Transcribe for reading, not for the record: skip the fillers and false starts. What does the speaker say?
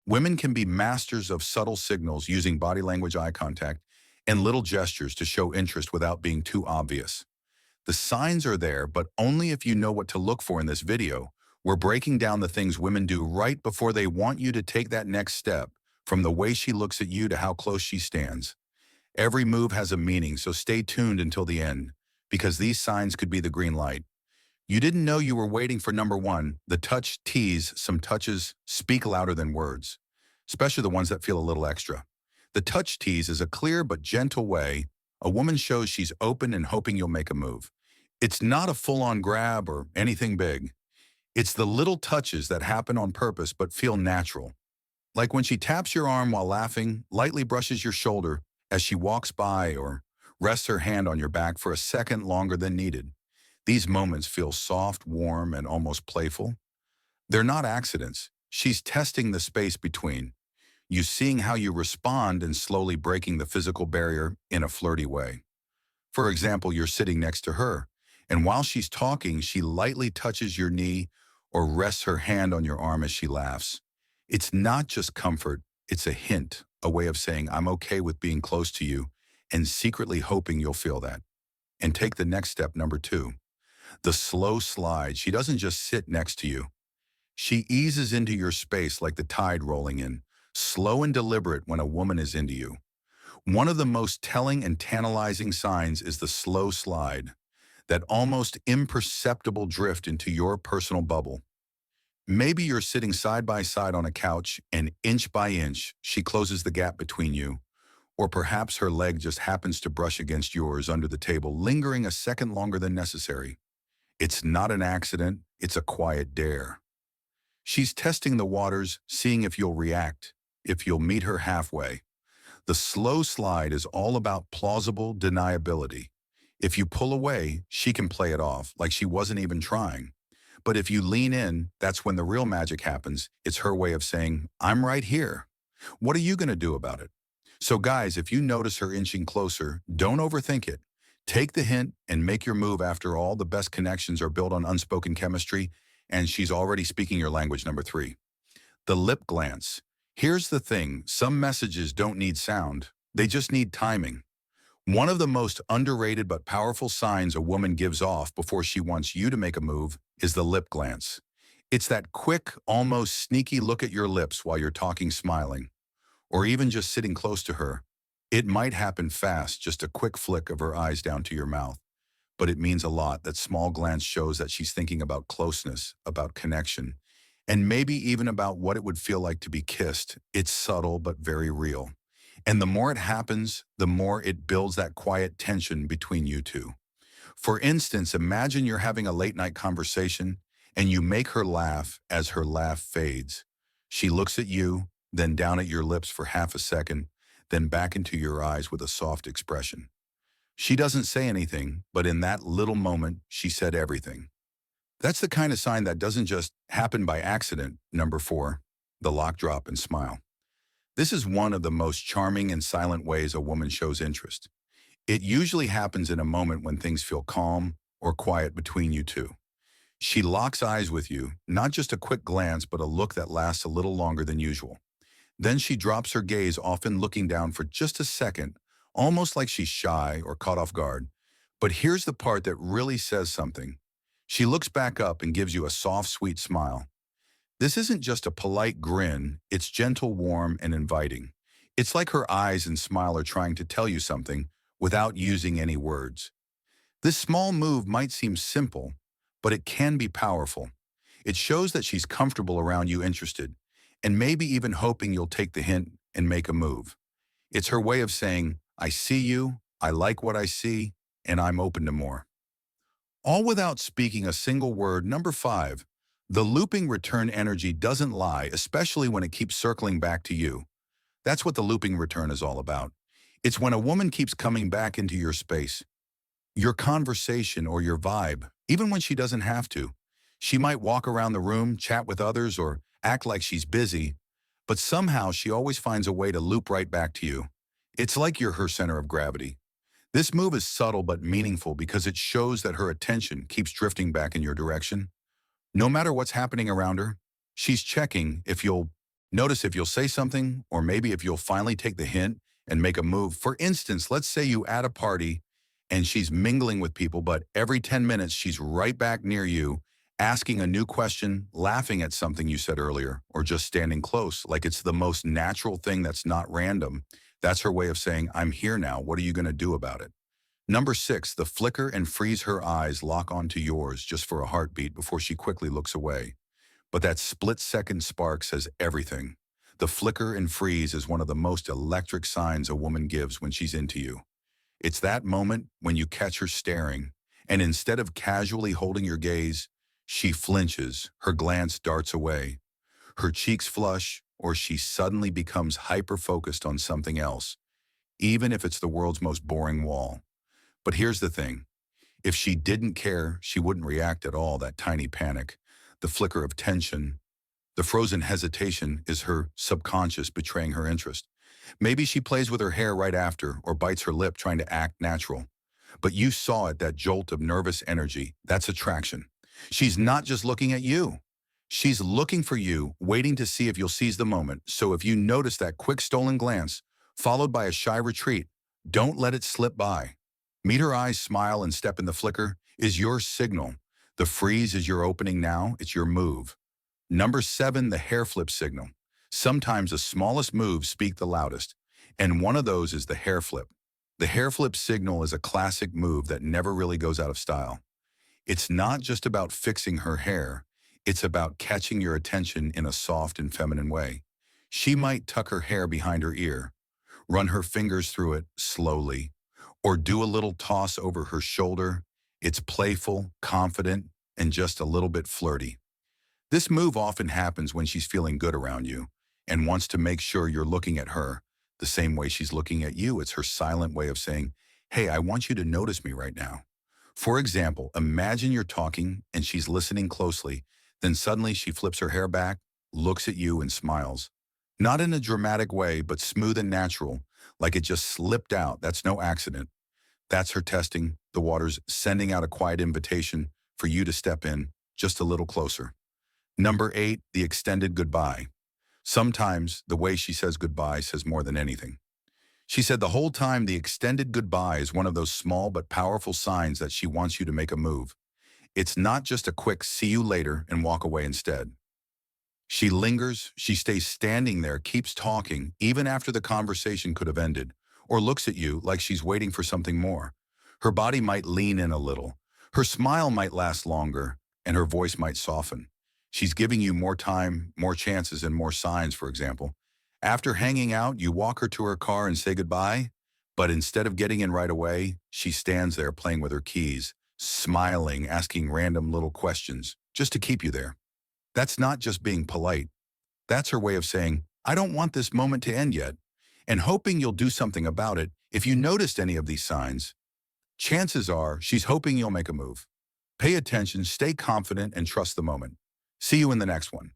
Women can be masters of subtle signals using body language, eye contact, and little gestures to show interest without being too obvious. The signs are there, but only if you know what to look for in this video. We're breaking down the things women do right before they want you to take that next step, from the way she looks at you to how close she stands. Every move has a meaning, so stay tuned until the end, because these signs could be the green light. You didn't know you were waiting for number one, the touch tease. Some touches speak louder than words, especially the ones that feel a little extra. The touch tease is a clear but gentle way a woman shows she's open and hoping you'll make a move. It's not a full-on grab or anything big. It's the little touches that happen on purpose but feel natural. Like when she taps your arm while laughing, lightly brushes your shoulder as she walks by, or rests her hand on your back for a second longer than needed. These moments feel soft, warm, and almost playful. They're not accidents. She's testing the space between you, seeing how you respond, and slowly breaking the physical barrier in a flirty way. For example, you're sitting next to her, and while she's talking, she lightly touches your knee or rests her hand on your arm as she laughs. It's not just comfort, it's a hint, a way of saying, I'm okay with being close to you, and secretly hoping you'll feel that. And take the next step, number two, the slow slide. She doesn't just sit next to you. She eases into your space like the tide rolling in, slow and deliberate when a woman is into you. One of the most telling and tantalizing signs is the slow slide, that almost imperceptible drift into your personal bubble. Maybe you're sitting side by side on a couch, and inch by inch, she closes the gap between you. Or perhaps her leg just happens to brush against yours under the table, lingering a second longer than necessary. It's not an accident, it's a quiet dare. She's testing the waters, seeing if you'll react, if you'll meet her halfway. The slow slide is all about plausible deniability. If you pull away, she can play it off like she wasn't even trying. But if you lean in, that's when the real magic happens. It's her way of saying, I'm right here. What are you going to do about it? So guys, if you notice her inching closer, don't overthink it. Take the hint and make your move. After all, the best connections are built on unspoken chemistry, and she's already speaking your language. Number three, the lip glance. Here's the thing, some messages don't need sound, they just need timing. One of the most underrated but powerful signs a woman gives off before she wants you to make a move is the lip glance. It's that quick, almost sneaky look at your lips while you're talking, smiling, or even just sitting close to her. It might happen fast, just a quick flick of her eyes down to your mouth, but it means a lot. That small glance shows that she's thinking about closeness, about connection, and maybe even about what it would feel like to be kissed. It's subtle but very real. And the more it happens, the more it builds that quiet tension between you two. For instance, imagine you're having a late night conversation and you make her laugh. As her laugh fades, she looks at you, then down at your lips for half a second, then back into your eyes with a soft expression. She doesn't say anything, but in that little moment, she said everything. That's the kind of sign that doesn't just happen by accident. Number four, the lock drop and smile. This is one of the most charming and silent ways a woman shows interest. It usually happens in a moment when things feel calm or quiet between you two. She locks eyes with you, not just a quick glance, but a look that lasts a little longer than usual. Then she drops her gaze, often looking down for just a second, almost like she's shy or caught off guard. But here's the part that really says something. She looks back up and gives you a soft, sweet smile. This isn't just a polite grin, it's gentle, warm, and inviting. It's like her eyes and smile are trying to tell you something without using any words. This small move might seem simple, but it can be powerful. It shows that she's comfortable around you, interested, and maybe even hoping you'll take the hint and make a move. It's her way of saying, I see you, I like what I see, and I'm open to more. All without speaking a single word. Number five, the looping return. Energy doesn't lie, especially when it keeps circling back to you. That's what the looping return is all about. It's when a woman keeps coming back into your space, your conversation, or your vibe, even when she doesn't have to. She might walk around the room, chat with others, or act like she's busy, but somehow she always finds a way to loop right back to you. It's like you're her center of gravity. This move is subtle but meaningful because it shows that her attention keeps drifting back in your direction. No matter what's happening around her, she's checking if you'll Notice if you'll say something, or maybe if you'll finally take the hint and make a move. For instance, let's say you at a party and she's mingling with people, but every 10 minutes she's right back near you, asking a new question, laughing at something you said earlier, or just standing close, like it's the most natural thing that's not random. That's her way of saying, I'm here now. What are you going to do about it? Number 6, the flicker and freeze her eyes lock onto yours just for a heartbeat before she quickly looks away. But that split-second spark says everything. The flicker and freeze is one of the most electric signs a woman gives when she's into you. It's that moment when you catch her staring, and instead of casually holding your gaze, she flinches, her glance darts away, her cheeks flush, or she suddenly becomes hyper-focused on something else, even if it's the world's most boring wall. But here's the thing. If she didn't care, she wouldn't react at all. That tiny panic, the flicker of tension, the frozen hesitation is her subconscious betraying her interest. Maybe she plays with her hair right after or bites her lip trying to act natural. But you saw it, that jolt of nervous energy. That's attraction. She's not just looking at you. She's looking for you, waiting to see if you'll seize the moment. So if you notice that quick stolen glance, followed by a shy retreat, don't let it slip by. Meet her eyes, smile, and step in the flicker is your signal. The freeze is your opening now. It's your move. Number 7, the hair flip signal. Sometimes the smallest moves speak the loudest, and one of those is the hair flip. The hair flip signal is a classic move that never really goes out of style. It's not just about fixing her hair, it's about catching your attention in a soft and feminine way. She might tuck her hair behind her ear, run her fingers through it slowly, or do a little toss over her shoulder. It's playful, confident, and just a little bit flirty. This move often happens when she's feeling good around you and wants to make sure you're looking at her the same way she's looking at you. It's her silent way of saying, hey, I want you to notice me right now. For example, imagine you're talking and she's listening closely, then suddenly she flips her hair back, looks at you, and smiles. Not in a dramatic way, but smooth and natural, like it just slipped out. That's no accident. That's her testing the waters, sending out a quiet invitation for you to step in just a little closer. Number 8, the extended goodbye. Sometimes the way she says goodbye says more than anything. She said the whole time the extended goodbye is one of those small but powerful signs that she wants you to make a move. It's not just a quick see you later and walk away instead. She lingers, she stays standing there, keeps talking, even after the conversation could have ended, or looks at you like she's waiting for something more. Her body might lean in a little, her smile might last longer, and her voice might soften. She's giving you more time, more chances, and more signs. For example, after hanging out, you walk her to her car and say goodbye, but instead of getting in right away, she stands there playing with her keys, smiling, asking random little questions, just to keep you there. That's not just being polite. That's her way of saying, I don't want this moment to end yet, and hoping you'll do something about it. If you noticed any of these signs, chances are she's hoping you'll make a move. Pay attention, stay confident, and trust the moment. See you in the next one.